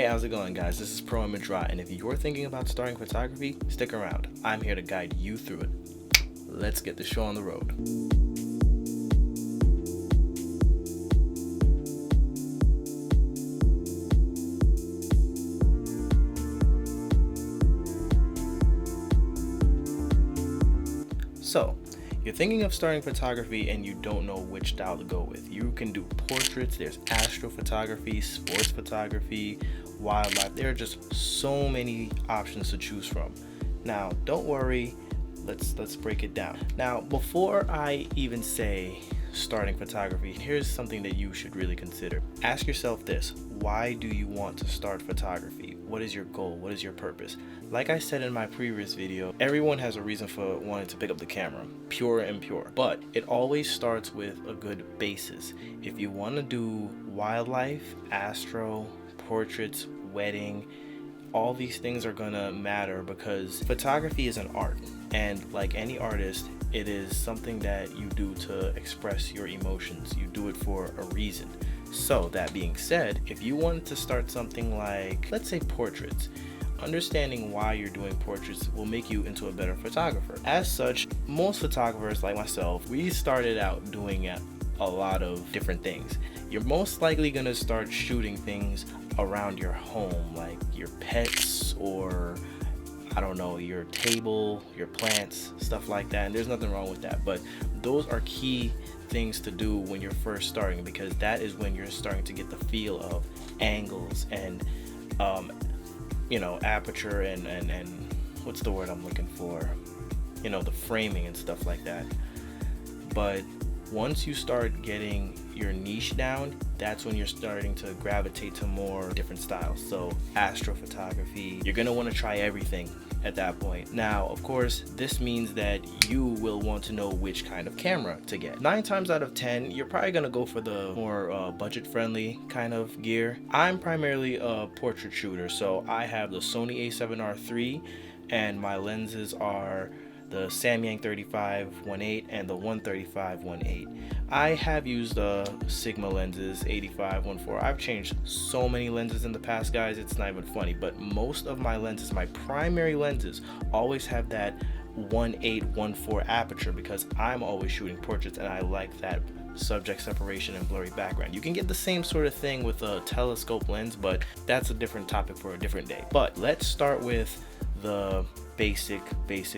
Hey, how's it going, guys? This is Pro Image Raw, and if you're thinking about starting photography, stick around. I'm here to guide you through it. Let's get the show on the road. So, you're thinking of starting photography and you don't know which style to go with. You can do portraits, there's astrophotography, sports photography, wildlife. There are just so many options to choose from. Now, don't worry, let's break it down. Now, before I even say starting photography, here's something that you should really consider. Ask yourself this: why do you want to start photography? What is your goal? What is your purpose? Like I said in my previous video, everyone has a reason for wanting to pick up the camera, pure and pure. But it always starts with a good basis. If you want to do wildlife, astro, portraits, wedding, all these things are gonna matter because photography is an art. And like any artist, it is something that you do to express your emotions. You do it for a reason. So that being said, if you wanted to start something like, let's say, portraits, understanding why you're doing portraits will make you into a better photographer. As such, most photographers like myself, we started out doing a lot of different things. You're most likely gonna start shooting things around your home, like your pets or I don't know, your table, your plants, stuff like that. And there's nothing wrong with that, but those are key things to do when you're first starting, because that is when you're starting to get the feel of angles and aperture and what's the word I'm looking for, the framing and stuff like that. But once you start getting your niche down, that's when you're starting to gravitate to more different styles. So astrophotography, you're gonna want to try everything at that point. Now, of course, this means that you will want to know which kind of camera to get. 9 times out of 10, you're probably gonna go for the more budget-friendly kind of gear. I'm primarily a portrait shooter, so I have the Sony a7R III, and my lenses are the Samyang 35-1.8 and the 135-1.8. I have used the Sigma lenses 85-1.4. I've changed so many lenses in the past, guys, it's not even funny, but most of my lenses, my primary lenses, always have that 1.8-1.4 aperture because I'm always shooting portraits and I like that subject separation and blurry background. You can get the same sort of thing with a telescope lens, but that's a different topic for a different day. But let's start with the basic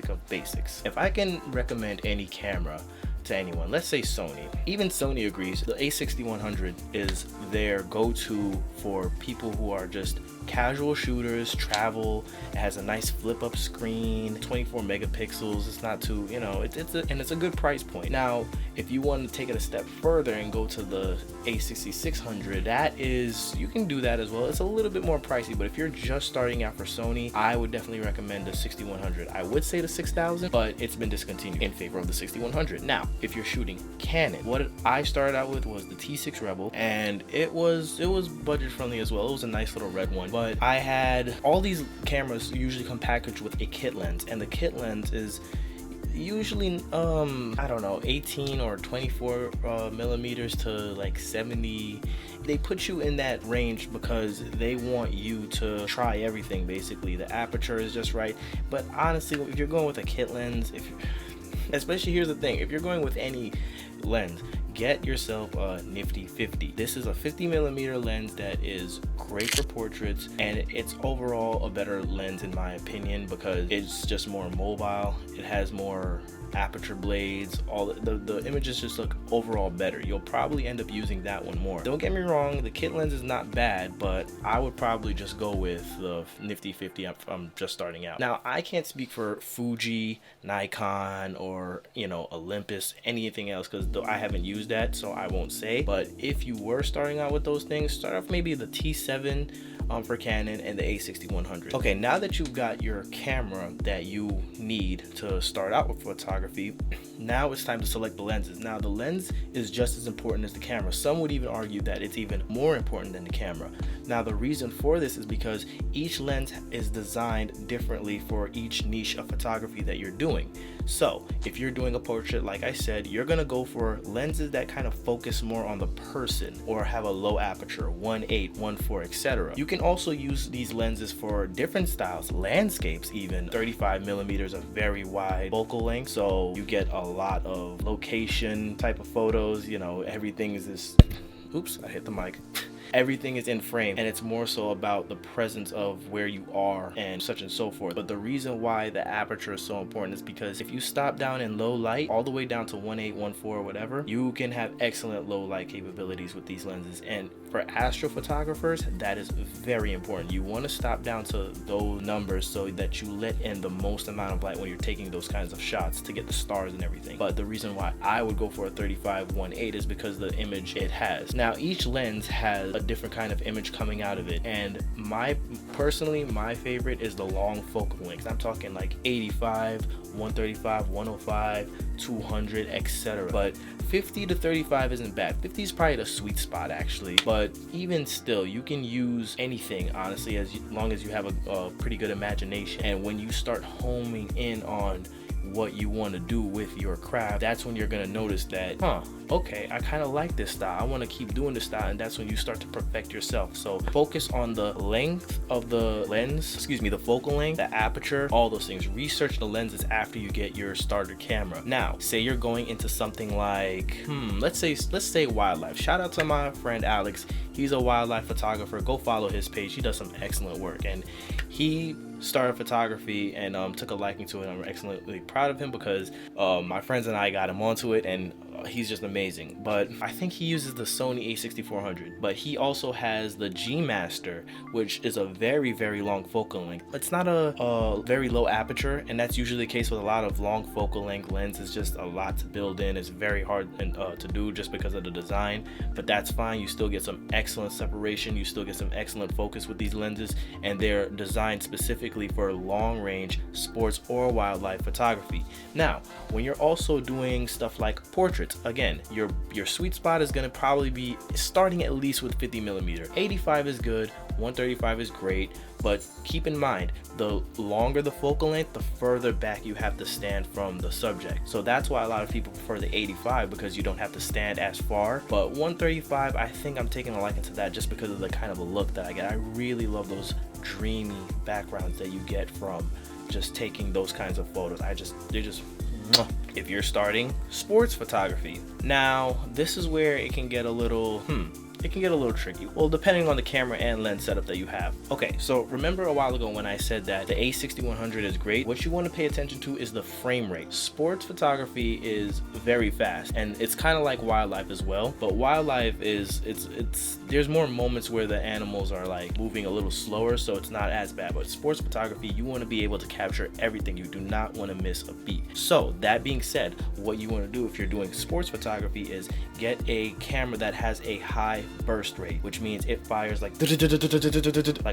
of basics. If I can recommend any camera to anyone, let's say Sony. Even Sony agrees the a6100 is their go-to for people who are just casual shooters, travel. It has a nice flip-up screen, 24 megapixels. It's not too, it's a good price point. Now, if you want to take it a step further and go to the a6600, you can do that as well. It's a little bit more pricey, but if you're just starting out for Sony, I would definitely recommend the 6100. I would say the 6000, but it's been discontinued in favor of the 6100. Now, if you're shooting Canon, what I started out with was the T6 Rebel, and it was budget friendly as well. It was a nice little red one, but I had all these cameras usually come packaged with a kit lens, and the kit lens is usually 18 or 24 millimeters to like 70. They put you in that range because they want you to try everything. Basically, the aperture is just right. But honestly, if you're going with a kit lens, especially, here's the thing, if you're going with any lens, get yourself a Nifty 50. This is a 50 millimeter lens that is great for portraits, and it's overall a better lens in my opinion because it's just more mobile. It has more aperture blades. All the images just look overall better. You'll probably end up using that one more. Don't get me wrong, the kit lens is not bad, but I would probably just go with the Nifty 50. I'm just starting out. Now, I can't speak for Fuji, Nikon, or Olympus, anything else, because I haven't used that, so I won't say. But if you were starting out with those things, start off maybe the T7 for Canon and the a6100. Okay, now that you've got your camera that you need to start out with photography, now it's time to select the lenses. Now, the lens is just as important as the camera. Some would even argue that it's even more important than the camera. Now, the reason for this is because each lens is designed differently for each niche of photography that you're doing. So if you're doing a portrait, like I said, you're gonna go for lenses that kind of focus more on the person or have a low aperture, 1.8, 1.4, etc. You can also use these lenses for different styles, landscapes even. 35 millimeters of very wide focal length, so you get a lot of location type of photos. You know, everything is this, oops, I hit the mic. Everything is in frame, and it's more so about the presence of where you are and such and so forth. But the reason why the aperture is so important is because if you stop down in low light, all the way down to 1.8, 1.4, or whatever, you can have excellent low light capabilities with these lenses. And for astrophotographers, that is very important. You want to stop down to those numbers so that you let in the most amount of light when you're taking those kinds of shots to get the stars and everything. But the reason why I would go for a 35 1.8 is because the image it has. Now, each lens has a different kind of image coming out of it, and personally my favorite is the long focal length. I'm talking like 85, 135, 105, 200, etc. But 50 to 35 isn't bad. 50 is probably the sweet spot actually, but even still, you can use anything honestly as long as you have a pretty good imagination. And when you start homing in on what you want to do with your craft, that's when you're going to notice that, okay, I kind of like this style, I want to keep doing this style, and that's when you start to perfect yourself. So focus on the length of the lens, the focal length, the aperture, all those things. Research the lenses after you get your starter camera. Now, say you're going into something like, let's say wildlife. Shout out to my friend Alex. He's a wildlife photographer. Go follow his page. He does some excellent work, and he started photography and took a liking to it. I'm excellently proud of him because my friends and I got him onto it, and he's just amazing. But I think he uses the Sony a6400, but he also has the G Master, which is a very, very long focal length. It's not a very low aperture, and that's usually the case with a lot of long focal length lenses. It's just a lot to build in. It's very hard to do just because of the design, but that's fine. You still get some excellent separation. You still get some excellent focus with these lenses, and they're designed specifically for long range sports or wildlife photography. Now, when you're also doing stuff like portraits, again, your sweet spot is going to probably be starting at least with 50 millimeter. 85 is good, 135 is great, but keep in mind, the longer the focal length, the further back you have to stand from the subject. So that's why a lot of people prefer the 85, because you don't have to stand as far. But 135, I think I'm taking a liking to that just because of the kind of a look that I get. I really love those dreamy backgrounds that you get from just taking those kinds of photos. They're just if you're starting sports photography. Now, this is where it can get a little tricky. Well, depending on the camera and lens setup that you have. Okay, so remember a while ago when I said that the A6100 is great? What you want to pay attention to is the frame rate. Sports photography is very fast, and it's kind of like wildlife as well, but wildlife is, there's more moments where the animals are like moving a little slower, so it's not as bad. But sports photography, you want to be able to capture everything. You do not want to miss a beat. So that being said, what you want to do if you're doing sports photography is get a camera that has a high burst rate, which means it fires like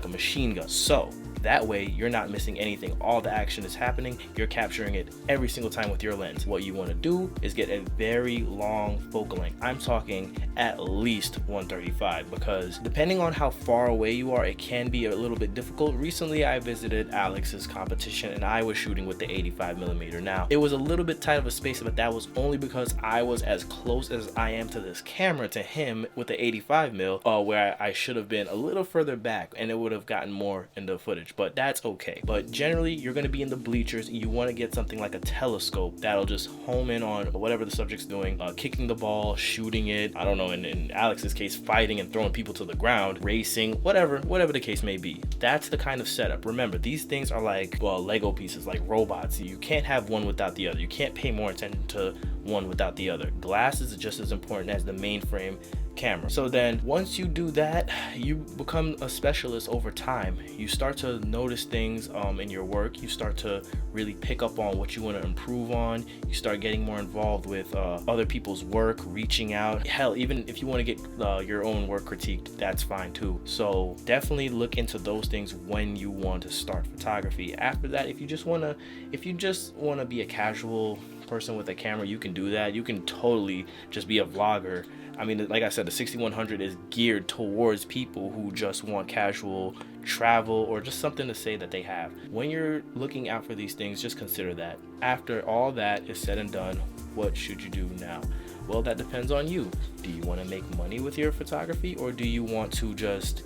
a machine gun. So that way you're not missing anything. All the action is happening. You're capturing it every single time with your lens. What you want to do is get a very long focal length. I'm talking at least 135, because depending on how far away you are, it can be a little bit difficult. Recently, I visited Alex's competition and I was shooting with the 85 millimeter. Now, it was a little bit tight of a space, but that was only because I was as close as I am to this camera to him with the 85 mil, where I should have been a little further back and it would have gotten more in the footage, but that's okay. But generally, you're going to be in the bleachers and you want to get something like a telescope that'll just home in on whatever the subject's doing, kicking the ball, shooting it, I don't know, in Alex's case, fighting and throwing people to the ground, racing, whatever the case may be. That's the kind of setup. Remember, these things are like, well, Lego pieces, like robots. You can't have one without the other. You can't pay more attention to one without the other. Glass is just as important as the mainframe camera. So then once you do that, you become a specialist over time. You start to notice things in your work. You start to really pick up on what you want to improve on. You start getting more involved with other people's work, reaching out. Hell, even if you want to get your own work critiqued, that's fine too. So definitely look into those things when you want to start photography. After that, if you just want to be a casual person with a camera, you can do that. You can totally just be a vlogger. I mean, like I said, the 6100 is geared towards people who just want casual travel or just something to say that they have. When you're looking out for these things, just consider that. After all that is said and done, what should you do now? Well, that depends on you. Do you want to make money with your photography, or do you want to just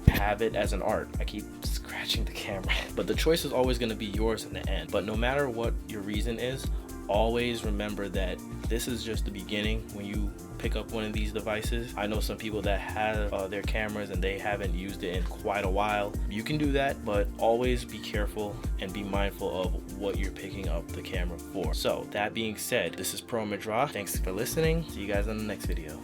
have it as an art? I keep scratching the camera. But the choice is always going to be yours in the end. But no matter what your reason is, always remember that this is just the beginning. When you pick up one of these devices, I know some people that have their cameras and they haven't used it in quite a while. You can do that, but always be careful and be mindful of what you're picking up the camera for. So that being said, this is Pro Image Raw. Thanks for listening. See you guys in the next video.